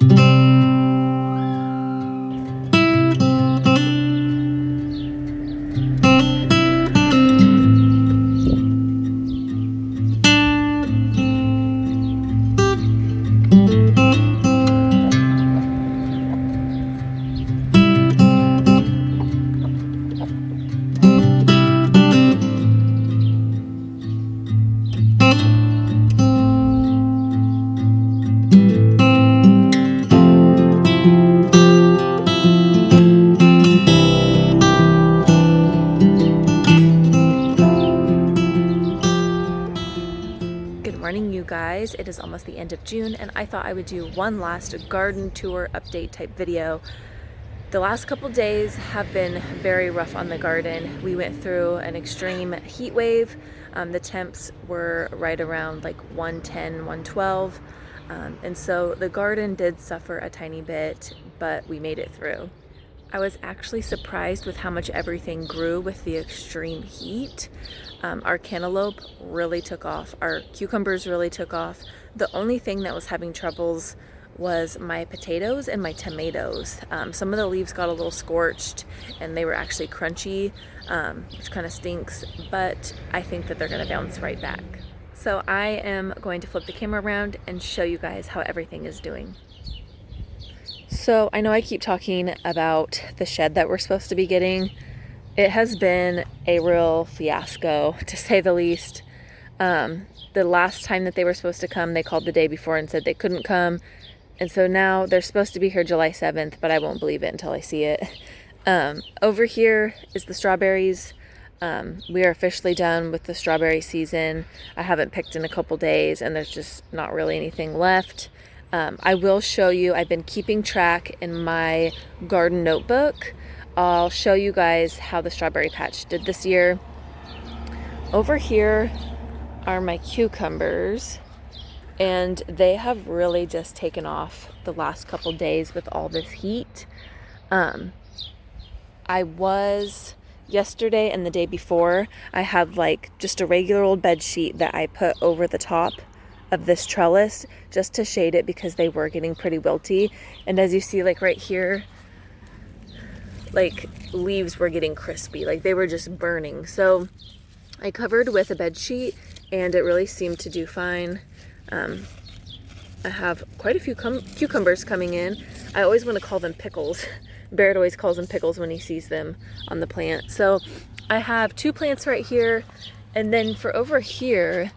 Good morning, you guys. It is almost the end of June, and I thought I would do one last garden tour update type video. The last couple days have been very rough on the garden. We went through an extreme heat wave. The temps were right around like 110, 112. And so the garden did suffer a tiny bit, but we made it through. I was actually surprised with how much everything grew with the extreme heat. Our cantaloupe really took off. Our cucumbers really took off. The only thing that was having troubles was my potatoes and my tomatoes. Some of the leaves got a little scorched and they were actually crunchy, which kind of stinks, but I think that they're gonna bounce right back. So I am going to flip the camera around and show you guys how everything is doing. So I know I keep talking about the shed that we're supposed to be getting. It has been a real fiasco, to say the least. The last time that they were supposed to come, they called the day before and said they couldn't come. And so now they're supposed to be here July 7th, but I won't believe it until I see it. Over here is the strawberries. We are officially done with the strawberry season. I haven't picked in a couple days and there's just not really anything left. I will show you, I've been keeping track in my garden notebook. I'll show you guys how the strawberry patch did this year. Over here are my cucumbers, and they have really just taken off the last couple days with all this heat. I was yesterday and the day before, I had like just a regular old bed sheet that I put over the top of this trellis just to shade it because they were getting pretty wilty. And as you see, like right here, like leaves were getting crispy, like they were just burning. So I covered with a bed sheet and it really seemed to do fine. I have quite a few cucumbers coming in. I always want to call them pickles. Barrett always calls them pickles when he sees them on the plant. So I have 2 plants right here, and then for over here,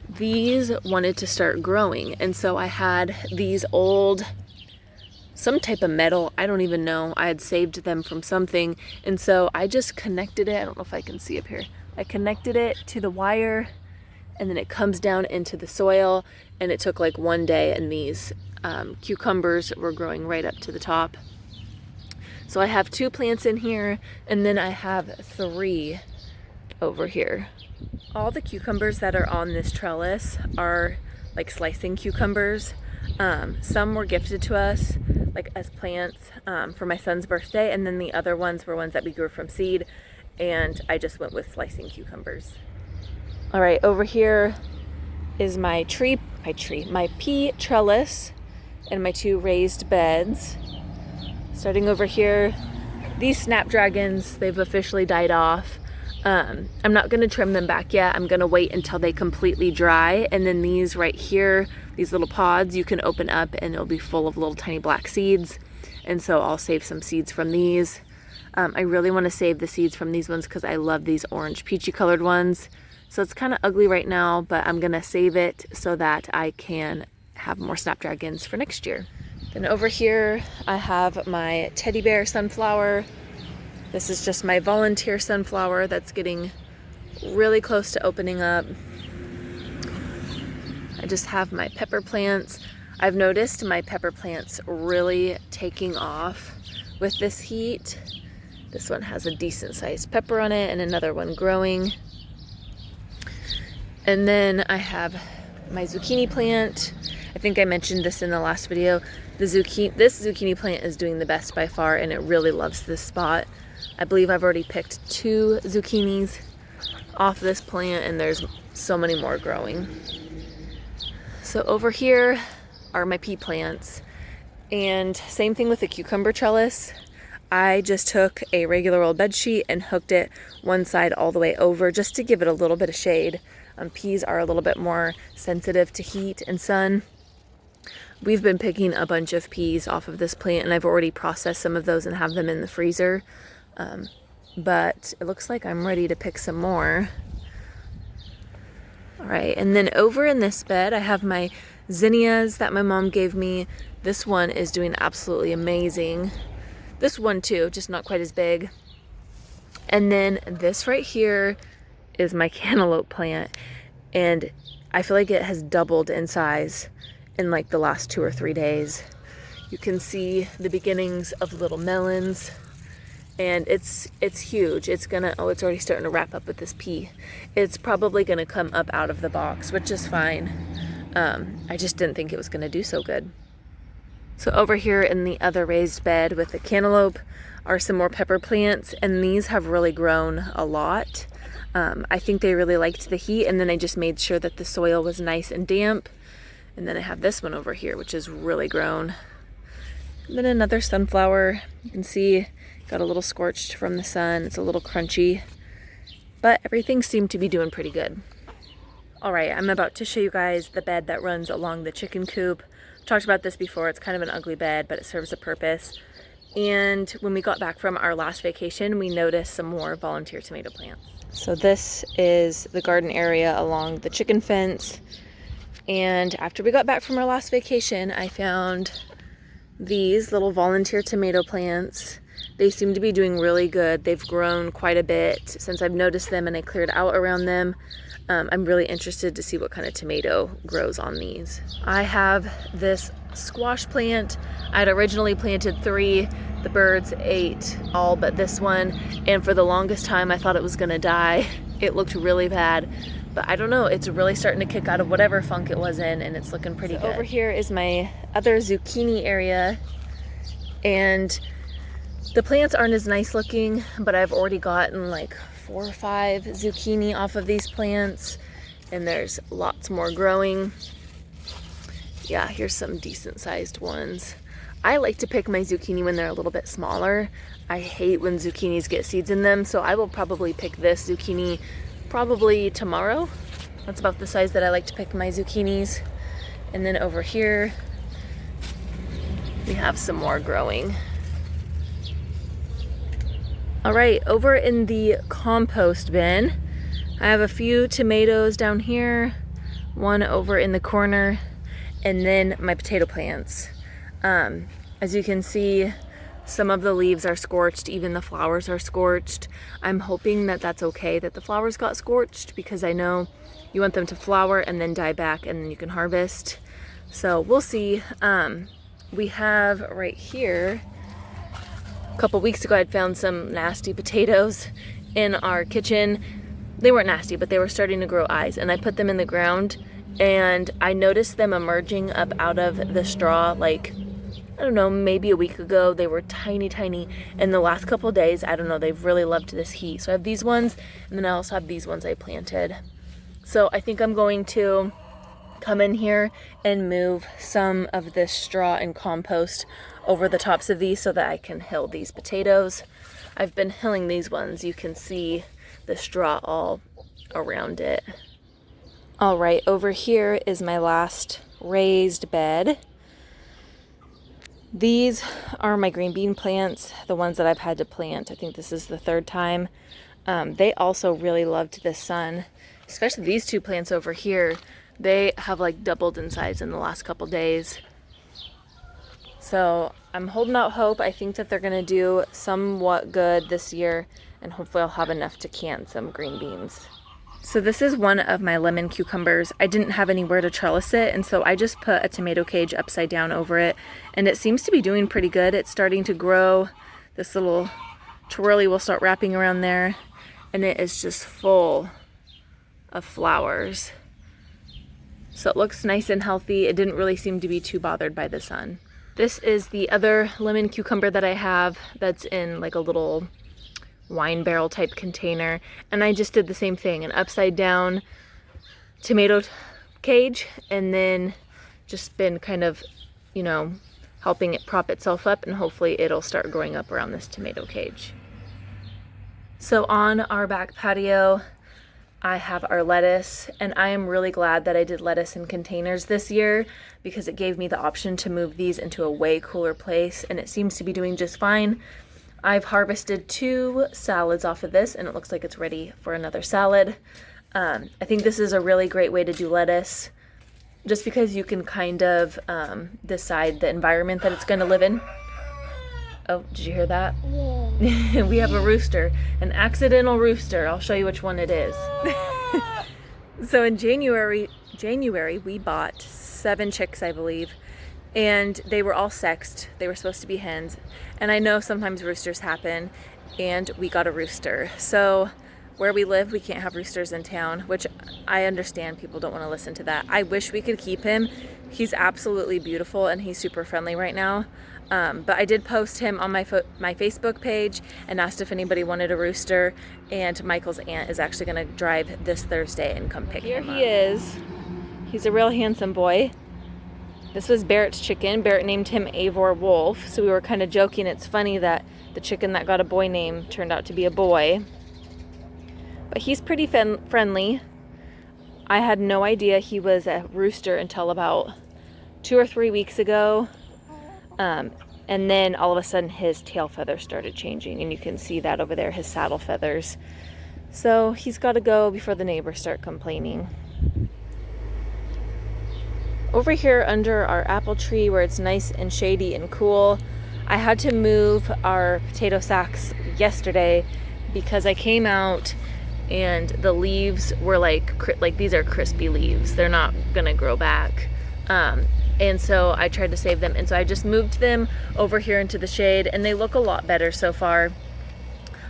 these wanted to start growing. And so I had these old, some type of metal, I don't even know. I had saved them from something. And so I just connected it. I don't know if I can see up here. I connected it to the wire and then it comes down into the soil, and it took like one day and these cucumbers were growing right up to the top. So I have 2 plants in here, and then I have 3 over here. All the cucumbers that are on this trellis are like slicing cucumbers. Some were gifted to us like as plants for my son's birthday, and then the other ones were ones that we grew from seed, and I just went with slicing cucumbers. All right, over here is my pea trellis and my 2 raised beds. Starting over here, these snapdragons, they've officially died off. I'm not gonna trim them back yet. I'm gonna wait until they completely dry. And then these right here, these little pods, you can open up and it'll be full of little tiny black seeds. And so I'll save some seeds from these. I really wanna save the seeds from these ones because I love these orange peachy colored ones. So it's kind of ugly right now, but I'm gonna save it so that I can have more snapdragons for next year. Then over here, I have my teddy bear sunflower. This is just my volunteer sunflower that's getting really close to opening up. I just have my pepper plants. I've noticed my pepper plants really taking off with this heat. This one has a decent sized pepper on it and another one growing. And then I have my zucchini plant. I think I mentioned this in the last video. This zucchini plant is doing the best by far, and it really loves this spot. I believe I've already picked 2 zucchinis off this plant, and there's so many more growing. So over here are my pea plants. And same thing with the cucumber trellis. I just took a regular old bed sheet and hooked it one side all the way over just to give it a little bit of shade. Peas are a little bit more sensitive to heat and sun. We've been picking a bunch of peas off of this plant, and I've already processed some of those and have them in the freezer. But it looks like I'm ready to pick some more. All right, and then over in this bed, I have my zinnias that my mom gave me. This one is doing absolutely amazing. This one too, just not quite as big. And then this right here is my cantaloupe plant, and I feel like it has doubled in size in like the last 2 or 3 days. You can see the beginnings of little melons, and it's huge. It's already starting to wrap up with this pea. It's probably gonna come up out of the box, which is fine. I just didn't think it was gonna do so good. So over here in the other raised bed with the cantaloupe are some more pepper plants, and these have really grown a lot. I think they really liked the heat, and then I just made sure that the soil was nice and damp. And then I have this one over here, which is really grown. And then another sunflower. You can see got a little scorched from the sun. It's a little crunchy, but everything seemed to be doing pretty good. All right, I'm about to show you guys the bed that runs along the chicken coop. I've talked about this before. It's kind of an ugly bed, but it serves a purpose. And when we got back from our last vacation, we noticed some more volunteer tomato plants. So this is the garden area along the chicken fence. And after we got back from our last vacation, I found these little volunteer tomato plants. They seem to be doing really good. They've grown quite a bit since I've noticed them, and I cleared out around them. I'm really interested to see what kind of tomato grows on these. I have this squash plant. I'd originally planted 3. The birds ate all but this one, and for the longest time I thought it was gonna die. It looked really bad, but I don't know, it's really starting to kick out of whatever funk it was in, and it's looking pretty good. Over here is my other zucchini area, and the plants aren't as nice looking, but I've already gotten like 4 or 5 zucchini off of these plants, and there's lots more growing. Yeah, here's some decent sized ones. I like to pick my zucchini when they're a little bit smaller. I hate when zucchinis get seeds in them, so I will probably pick this zucchini probably tomorrow. That's about the size that I like to pick my zucchinis. And then over here, we have some more growing. All right, over in the compost bin, I have a few tomatoes down here, one over in the corner, and then my potato plants. As you can see, some of the leaves are scorched, even the flowers are scorched. I'm hoping that that's okay that the flowers got scorched, because I know you want them to flower and then die back and then you can harvest. So we'll see. We have right here, a couple weeks ago I'd found some nasty potatoes in our kitchen. They weren't nasty, but they were starting to grow eyes, and I put them in the ground, and I noticed them emerging up out of the straw like, I don't know, maybe a week ago. They were tiny, tiny. In the last couple of days, I don't know, they've really loved this heat. So I have these ones, and then I also have these ones I planted. So I think I'm going to come in here and move some of this straw and compost over the tops of these so that I can hill these potatoes. I've been hilling these ones. You can see the straw all around it. All right, over here is my last raised bed. These are my green bean plants, the ones that I've had to plant. I think this is the 3rd time. They also really loved the sun, especially these 2 plants over here. They have like doubled in size in the last couple days. So I'm holding out hope. I think that they're gonna do somewhat good this year, and hopefully I'll have enough to can some green beans. So this is one of my lemon cucumbers. I didn't have anywhere to trellis it, and so I just put a tomato cage upside down over it, and it seems to be doing pretty good. It's starting to grow. This little twirly will start wrapping around there, and it is just full of flowers. So it looks nice and healthy. It didn't really seem to be too bothered by the sun. This is the other lemon cucumber that I have that's in like a little wine barrel type container, and I just did the same thing, an upside down tomato cage, and then just been kind of, you know, helping it prop itself up, and hopefully it'll start growing up around this tomato cage. So on our back patio, I have our lettuce, and I am really glad that I did lettuce in containers this year because it gave me the option to move these into a way cooler place, and it seems to be doing just fine. I've harvested 2 salads off of this, and it looks like it's ready for another salad. I think this is a really great way to do lettuce, just because you can kind of decide the environment that it's going to live in. Oh, did you hear that? Yeah. We have a rooster, an accidental rooster. I'll show you which one it is. So in January, we bought 7 chicks, I believe, and they were all sexed. They were supposed to be hens. And I know sometimes roosters happen, and we got a rooster. So where we live, we can't have roosters in town, which I understand people don't want to listen to that. I wish we could keep him. He's absolutely beautiful, and he's super friendly right now. But I did post him on my Facebook page and asked if anybody wanted a rooster, and Michael's aunt is actually going to drive this Thursday and come pick him up. Here he is. He's a real handsome boy. This was Barrett's chicken. Barrett named him Avor Wolf, so we were kind of joking. It's funny that the chicken that got a boy name turned out to be a boy. But he's pretty friendly. I had no idea he was a rooster until about 2 or 3 weeks ago. And then all of a sudden his tail feathers started changing, and you can see that over there, his saddle feathers. So he's got to go before the neighbors start complaining. Over here under our apple tree where it's nice and shady and cool, I had to move our potato sacks yesterday because I came out and the leaves were like these are crispy leaves. They're not gonna grow back. And so I tried to save them, and so I just moved them over here into the shade, and they look a lot better so far.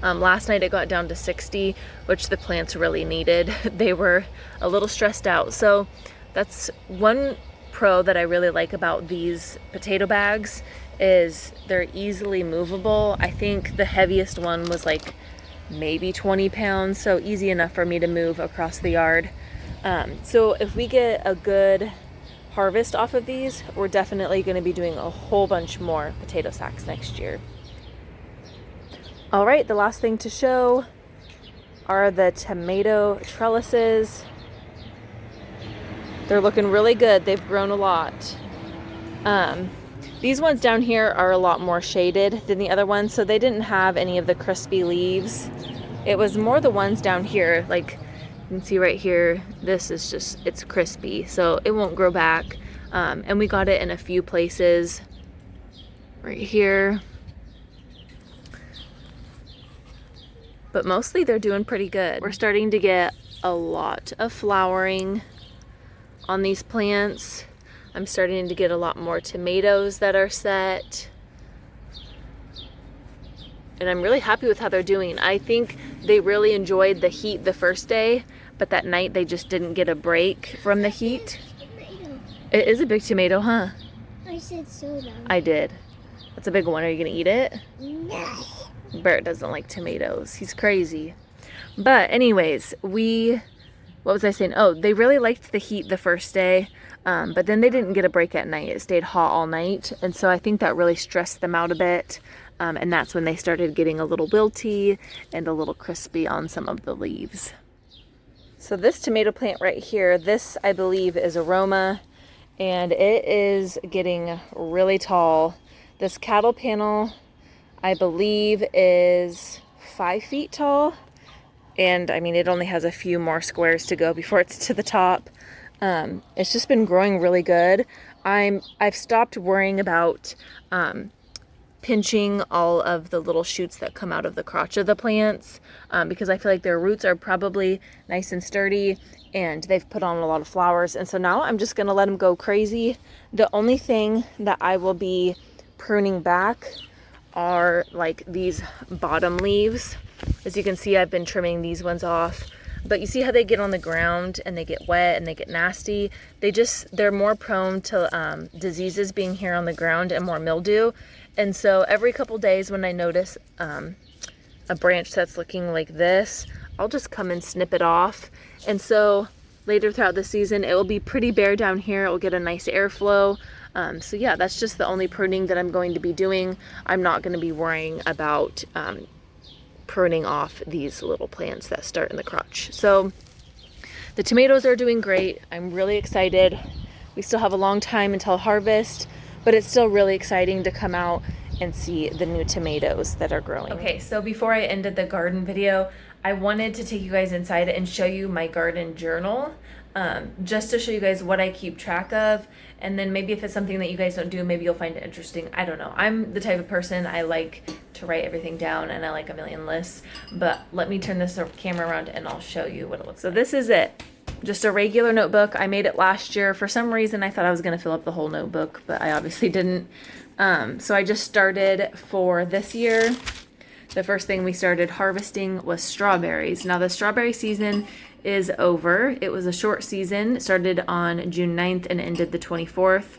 Last night it got down to 60, which the plants really needed. They were a little stressed out. So that's one pro that I really like about these potato bags is they're easily movable. I think the heaviest one was like maybe 20 pounds, so easy enough for me to move across the yard. So if we get a good harvest off of these, we're definitely going to be doing a whole bunch more potato sacks next year. All right, the last thing to show are the tomato trellises. They're looking really good. They've grown a lot. These ones down here are a lot more shaded than the other ones, so they didn't have any of the crispy leaves. It was more the ones down here, like you can see right here, this is just, it's crispy, so it won't grow back. And we got it in a few places right here. But mostly they're doing pretty good. We're starting to get a lot of flowering on these plants. I'm starting to get a lot more tomatoes that are set. And I'm really happy with how they're doing. I think they really enjoyed the heat the first day, but that night they just didn't get a break from the heat. It is a big tomato, huh? I said so though. I did. That's a big one. Are you gonna eat it? No. Barrett doesn't like tomatoes. He's crazy. But anyways, what was I saying? Oh, they really liked the heat the first day, but then they didn't get a break at night. It stayed hot all night, and so I think that really stressed them out a bit. And that's when they started getting a little wilty and a little crispy on some of the leaves. So this tomato plant right here, this I believe is Aroma, and it is getting really tall. This cattle panel I believe is 5 feet tall, and I mean it only has a few more squares to go before it's to the top. It's just been growing really good. I've stopped worrying about pinching all of the little shoots that come out of the crotch of the plants, because I feel like their roots are probably nice and sturdy and they've put on a lot of flowers, and so now I'm just gonna let them go crazy. The only thing that I will be pruning back are like these bottom leaves. As you can see, I've been trimming these ones off, but you see how they get on the ground and they get wet and they get nasty. They're more prone to diseases being here on the ground and more mildew. And so every couple days when I notice a branch that's looking like this, I'll just come and snip it off. And so later throughout the season, it will be pretty bare down here. It will get a nice airflow. So yeah, that's just the only pruning that I'm going to be doing. I'm not going to be worrying about pruning off these little plants that start in the crotch. So the tomatoes are doing great. I'm really excited. We still have a long time until harvest, but it's still really exciting to come out and see the new tomatoes that are growing. Okay, so before I ended the garden video, I wanted to take you guys inside and show you my garden journal, just to show you guys what I keep track of. And then maybe if it's something that you guys don't do, maybe you'll find it interesting. I don't know. I'm the type of person, I like to write everything down and I like a million lists. But let me turn this camera around and I'll show you what it looks like. So this is it. Just a regular notebook. I made it last year. For some reason, I thought I was going to fill up the whole notebook, but I obviously didn't. So I just started for this year. The first thing we started harvesting was strawberries. Now the strawberry season is over. It was a short season. It started on June 9th and ended the 24th.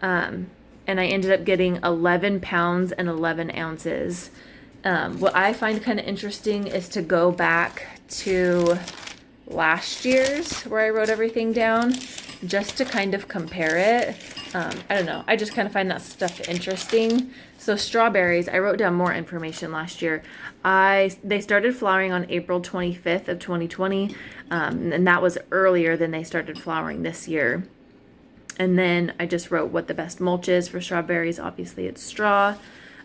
And I ended up getting 11 pounds and 11 ounces. What I find kind of interesting is to go back to last year's where I wrote everything down just to kind of compare it. I don't know. I just kind of find that stuff interesting. So strawberries, I wrote down more information last year. They started flowering on April 25th of 2020, and that was earlier than they started flowering this year. And then I just wrote what the best mulch is for strawberries. Obviously, it's straw.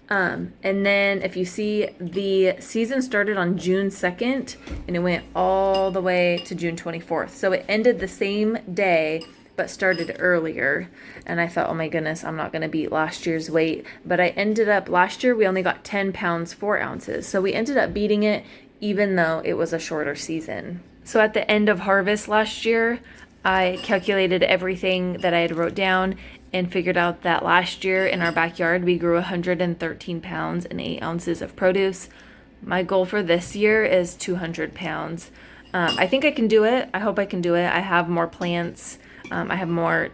And then if you see, the season started on June 2nd, and it went all the way to June 24th. So it ended the same day, but started earlier. And I thought, oh my goodness, I'm not going to beat last year's weight. But I ended up, last year we only got 10 pounds, 4 ounces. So we ended up beating it, even though it was a shorter season. So at the end of harvest last year, I calculated everything that I had wrote down and figured out that last year in our backyard, we grew 113 pounds and 8 ounces of produce. My goal for this year is 200 pounds. I think I can do it. I hope I can do it. I have more plants. I have more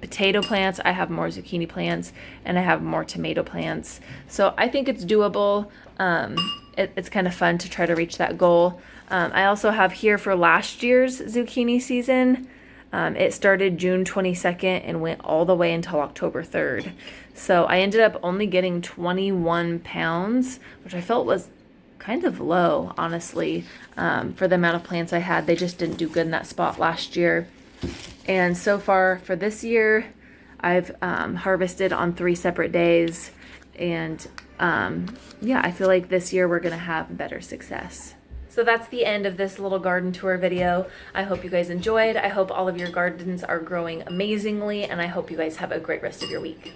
potato plants. I have more zucchini plants, and I have more tomato plants. So I think it's doable. It's kind of fun to try to reach that goal. I also have here for last year's zucchini season. It started June 22nd and went all the way until October 3rd. So I ended up only getting 21 pounds, which I felt was kind of low, honestly, for the amount of plants I had. They just didn't do good in that spot last year. And so far for this year, I've harvested on 3 separate days. And yeah, I feel like this year we're going to have better success. So that's the end of this little garden tour video. I hope you guys enjoyed. I hope all of your gardens are growing amazingly, and I hope you guys have a great rest of your week.